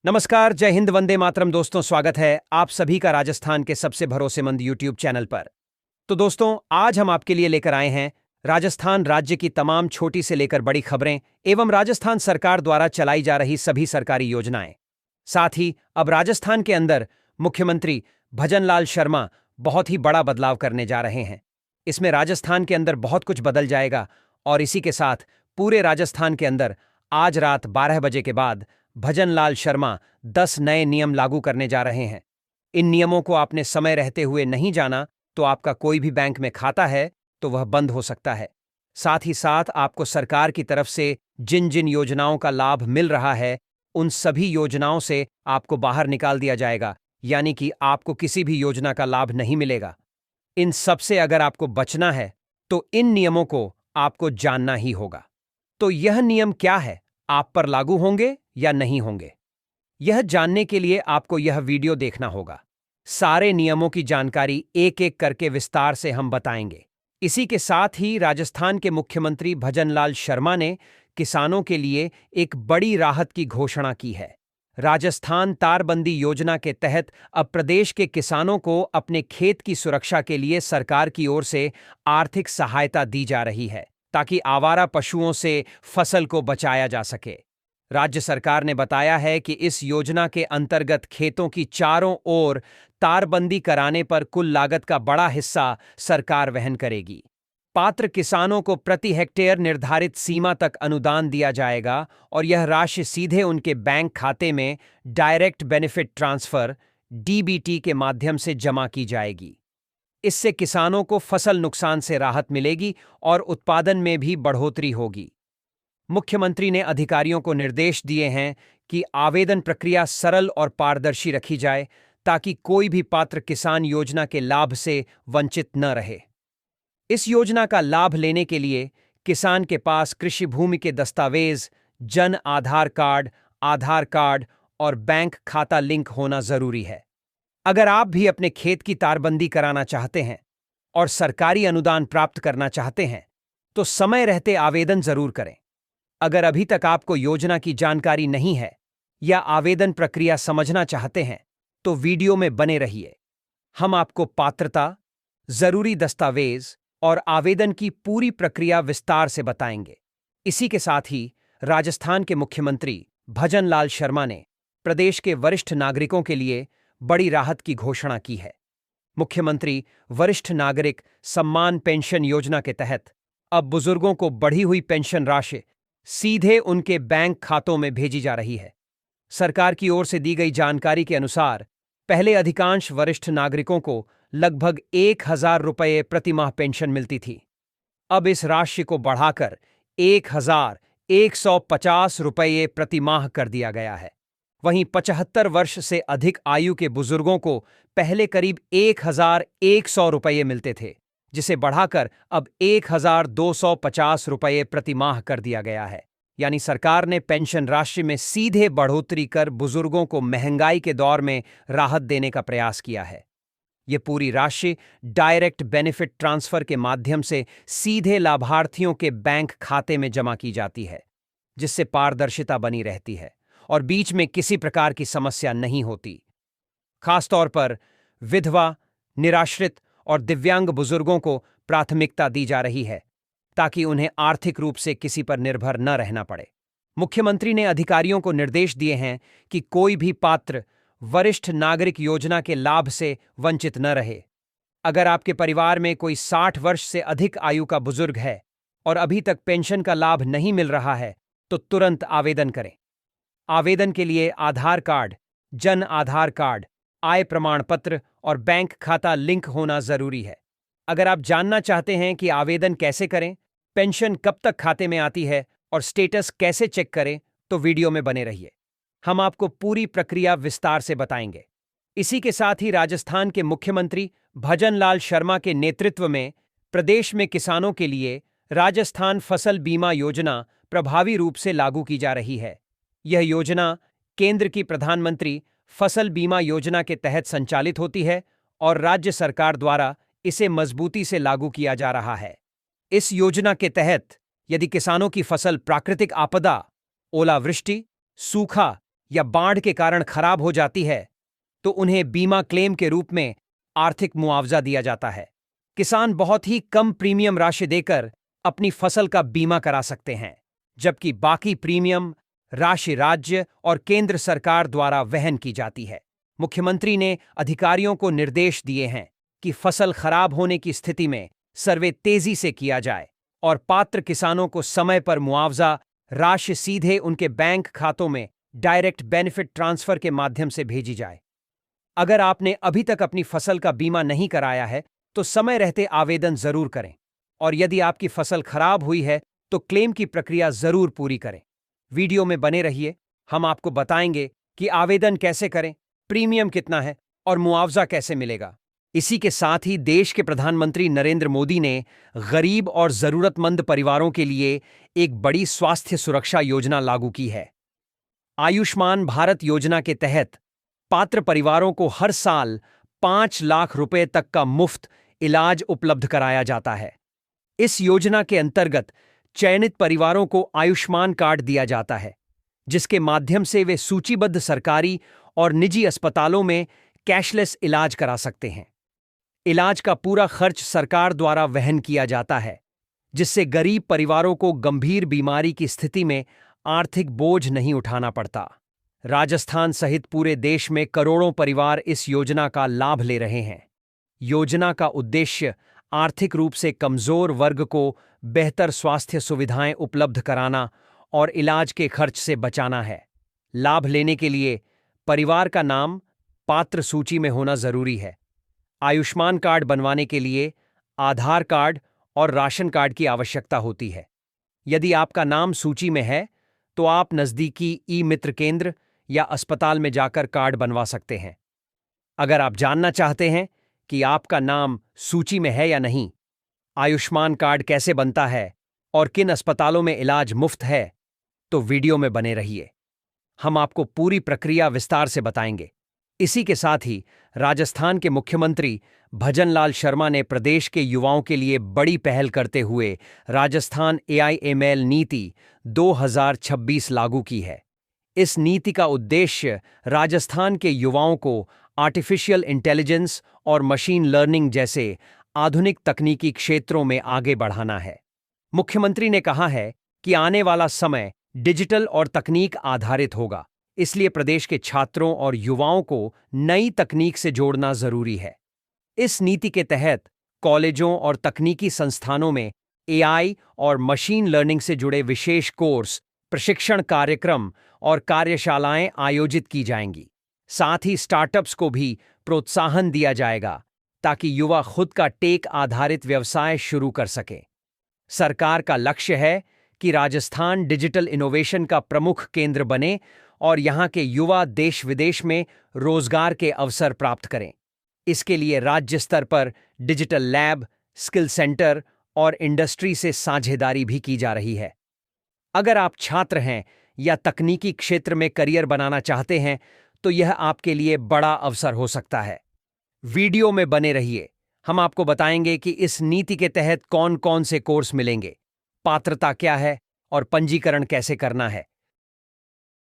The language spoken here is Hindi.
नमस्कार, जय हिंद, वंदे मातरम। दोस्तों, स्वागत है आप सभी का राजस्थान के सबसे भरोसेमंद यूट्यूब चैनल पर। तो दोस्तों, आज हम आपके लिए लेकर आए हैं राजस्थान राज्य की तमाम छोटी से लेकर बड़ी खबरें एवं राजस्थान सरकार द्वारा चलाई जा रही सभी सरकारी योजनाएं। साथ ही अब राजस्थान के अंदर मुख्यमंत्री भजनलाल शर्मा बहुत ही बड़ा बदलाव करने जा रहे हैं। इसमें राजस्थान के अंदर बहुत कुछ बदल जाएगा और इसी के साथ पूरे राजस्थान के अंदर आज रात 12 बजे के बाद भजनलाल शर्मा 10 नए नियम लागू करने जा रहे हैं। इन नियमों को आपने समय रहते हुए नहीं जाना तो आपका कोई भी बैंक में खाता है तो वह बंद हो सकता है। साथ ही साथ आपको सरकार की तरफ से जिन जिन योजनाओं का लाभ मिल रहा है उन सभी योजनाओं से आपको बाहर निकाल दिया जाएगा, यानी कि आपको किसी भी योजना का लाभ नहीं मिलेगा। इन सब से अगर आपको बचना है तो इन नियमों को आपको जानना ही होगा। तो यह नियम क्या है, आप पर लागू होंगे या नहीं होंगे, यह जानने के लिए आपको यह वीडियो देखना होगा। सारे नियमों की जानकारी एक एक करके विस्तार से हम बताएंगे। इसी के साथ ही राजस्थान के मुख्यमंत्री भजनलाल शर्मा ने किसानों के लिए एक बड़ी राहत की घोषणा की है। राजस्थान तारबंदी योजना के तहत अब प्रदेश के किसानों को अपने खेत की सुरक्षा के लिए सरकार की ओर से आर्थिक सहायता दी जा रही है, ताकि आवारा पशुओं से फसल को बचाया जा सके। राज्य सरकार ने बताया है कि इस योजना के अंतर्गत खेतों की चारों ओर तारबंदी कराने पर कुल लागत का बड़ा हिस्सा सरकार वहन करेगी। पात्र किसानों को प्रति हेक्टेयर निर्धारित सीमा तक अनुदान दिया जाएगा और यह राशि सीधे उनके बैंक खाते में डायरेक्ट बेनिफिट ट्रांसफर (डीबीटी) के माध्यम से जमा की जाएगी। इससे किसानों को फसल नुकसान से राहत मिलेगी और उत्पादन में भी बढ़ोतरी होगी। मुख्यमंत्री ने अधिकारियों को निर्देश दिए हैं कि आवेदन प्रक्रिया सरल और पारदर्शी रखी जाए, ताकि कोई भी पात्र किसान योजना के लाभ से वंचित न रहे। इस योजना का लाभ लेने के लिए किसान के पास कृषि भूमि के दस्तावेज, जन आधार कार्ड और बैंक खाता लिंक होना जरूरी है। अगर आप भी अपने खेत की तारबंदी कराना चाहते हैं और सरकारी अनुदान प्राप्त करना चाहते हैं तो समय रहते आवेदन जरूर करें। अगर अभी तक आपको योजना की जानकारी नहीं है या आवेदन प्रक्रिया समझना चाहते हैं तो वीडियो में बने रहिए। हम आपको पात्रता, जरूरी दस्तावेज और आवेदन की पूरी प्रक्रिया विस्तार से बताएंगे। इसी के साथ ही राजस्थान के मुख्यमंत्री भजनलाल शर्मा ने प्रदेश के वरिष्ठ नागरिकों के लिए बड़ी राहत की घोषणा की है। मुख्यमंत्री वरिष्ठ नागरिक सम्मान पेंशन योजना के तहत अब बुजुर्गों को बढ़ी हुई पेंशन राशि सीधे उनके बैंक खातों में भेजी जा रही है। सरकार की ओर से दी गई जानकारी के अनुसार पहले अधिकांश वरिष्ठ नागरिकों को लगभग 1,000 रुपये प्रति माह पेंशन मिलती थी। अब इस राशि को बढ़ाकर 1,150 रुपये प्रति माह कर दिया गया है। वहीं 75 वर्ष से अधिक आयु के बुजुर्गों को पहले करीब 1,100 रुपये मिलते थे, जिसे बढ़ाकर अब 1,250 रुपये प्रति माह कर दिया गया है। यानी सरकार ने पेंशन राशि में सीधे बढ़ोतरी कर बुजुर्गों को महंगाई के दौर में राहत देने का प्रयास किया है। ये पूरी राशि डायरेक्ट बेनिफिट ट्रांसफर के माध्यम से सीधे लाभार्थियों के बैंक खाते में जमा की जाती है, जिससे पारदर्शिता बनी रहती है और बीच में किसी प्रकार की समस्या नहीं होती। खासतौर पर विधवा, निराश्रित और दिव्यांग बुजुर्गों को प्राथमिकता दी जा रही है, ताकि उन्हें आर्थिक रूप से किसी पर निर्भर न रहना पड़े। मुख्यमंत्री ने अधिकारियों को निर्देश दिए हैं कि कोई भी पात्र वरिष्ठ नागरिक योजना के लाभ से वंचित न रहे। अगर आपके परिवार में कोई 60 वर्ष से अधिक आयु का बुजुर्ग है और अभी तक पेंशन का लाभ नहीं मिल रहा है तो तुरंत आवेदन करें। आवेदन के लिए आधार कार्ड, जन आधार कार्ड, आय प्रमाण पत्र और बैंक खाता लिंक होना जरूरी है। अगर आप जानना चाहते हैं कि आवेदन कैसे करें, पेंशन कब तक खाते में आती है और स्टेटस कैसे चेक करें, तो वीडियो में बने रहिए। हम आपको पूरी प्रक्रिया विस्तार से बताएंगे। इसी के साथ ही राजस्थान के मुख्यमंत्री भजनलाल शर्मा के नेतृत्व में प्रदेश में किसानों के लिए राजस्थान फसल बीमा योजना प्रभावी रूप से लागू की जा रही है। यह योजना केंद्र की प्रधानमंत्री फसल बीमा योजना के तहत संचालित होती है और राज्य सरकार द्वारा इसे मजबूती से लागू किया जा रहा है। इस योजना के तहत यदि किसानों की फसल प्राकृतिक आपदा, ओलावृष्टि, सूखा या बाढ़ के कारण खराब हो जाती है तो उन्हें बीमा क्लेम के रूप में आर्थिक मुआवजा दिया जाता है। किसान बहुत ही कम प्रीमियम राशि देकर अपनी फसल का बीमा करा सकते हैं, जबकि बाकी प्रीमियम राशि राज्य और केंद्र सरकार द्वारा वहन की जाती है। मुख्यमंत्री ने अधिकारियों को निर्देश दिए हैं कि फसल खराब होने की स्थिति में सर्वे तेजी से किया जाए और पात्र किसानों को समय पर मुआवजा राशि सीधे उनके बैंक खातों में डायरेक्ट बेनिफिट ट्रांसफर के माध्यम से भेजी जाए। अगर आपने अभी तक अपनी फसल का बीमा नहीं कराया है तो समय रहते आवेदन जरूर करें, और यदि आपकी फसल खराब हुई है तो क्लेम की प्रक्रिया जरूर पूरी करें। वीडियो में बने रहिए, हम आपको बताएंगे कि आवेदन कैसे करें, प्रीमियम कितना है और मुआवजा कैसे मिलेगा। इसी के साथ ही देश के प्रधानमंत्री नरेंद्र मोदी ने गरीब और जरूरतमंद परिवारों के लिए एक बड़ी स्वास्थ्य सुरक्षा योजना लागू की है। आयुष्मान भारत योजना के तहत पात्र परिवारों को हर साल 5 लाख रुपए तक का मुफ्त इलाज उपलब्ध कराया जाता है। इस योजना के अंतर्गत चयनित परिवारों को आयुष्मान कार्ड दिया जाता है, जिसके माध्यम से वे सूचीबद्ध सरकारी और निजी अस्पतालों में कैशलेस इलाज करा सकते हैं। इलाज का पूरा खर्च सरकार द्वारा वहन किया जाता है, जिससे गरीब परिवारों को गंभीर बीमारी की स्थिति में आर्थिक बोझ नहीं उठाना पड़ता। राजस्थान सहित पूरे देश में करोड़ों परिवार इस योजना का लाभ ले रहे हैं। योजना का उद्देश्य आर्थिक रूप से कमजोर वर्ग को बेहतर स्वास्थ्य सुविधाएं उपलब्ध कराना और इलाज के खर्च से बचाना है। लाभ लेने के लिए परिवार का नाम पात्र सूची में होना जरूरी है। आयुष्मान कार्ड बनवाने के लिए आधार कार्ड और राशन कार्ड की आवश्यकता होती है। यदि आपका नाम सूची में है तो आप नज़दीकी ई-मित्र केंद्र या अस्पताल में जाकर कार्ड बनवा सकते हैं। अगर आप जानना चाहते हैं कि आपका नाम सूची में है या नहीं, आयुष्मान कार्ड कैसे बनता है और किन अस्पतालों में इलाज मुफ्त है, तो वीडियो में बने रहिए। हम आपको पूरी प्रक्रिया विस्तार से बताएंगे। इसी के साथ ही राजस्थान के मुख्यमंत्री भजनलाल शर्मा ने प्रदेश के युवाओं के लिए बड़ी पहल करते हुए राजस्थान AIML नीति 2026 लागू की है। इस नीति का उद्देश्य राजस्थान के युवाओं को आर्टिफिशियल इंटेलिजेंस और मशीन लर्निंग जैसे आधुनिक तकनीकी क्षेत्रों में आगे बढ़ाना है। मुख्यमंत्री ने कहा है कि आने वाला समय डिजिटल और तकनीक आधारित होगा, इसलिए प्रदेश के छात्रों और युवाओं को नई तकनीक से जोड़ना जरूरी है। इस नीति के तहत कॉलेजों और तकनीकी संस्थानों में AI और मशीन लर्निंग से जुड़े विशेष कोर्स, प्रशिक्षण कार्यक्रम और कार्यशालाएं आयोजित की जाएंगी। साथ ही स्टार्टअप्स को भी प्रोत्साहन दिया जाएगा ताकि युवा खुद का टेक आधारित व्यवसाय शुरू कर सके। सरकार का लक्ष्य है कि राजस्थान डिजिटल इनोवेशन का प्रमुख केंद्र बने और यहां के युवा देश विदेश में रोजगार के अवसर प्राप्त करें। इसके लिए राज्य स्तर पर डिजिटल लैब, स्किल सेंटर और इंडस्ट्री से साझेदारी भी की जा रही है। अगर आप छात्र हैं या तकनीकी क्षेत्र में करियर बनाना चाहते हैं तो यह आपके लिए बड़ा अवसर हो सकता है। वीडियो में बने रहिए, हम आपको बताएंगे कि इस नीति के तहत कौन कौन से कोर्स मिलेंगे, पात्रता क्या है और पंजीकरण कैसे करना है।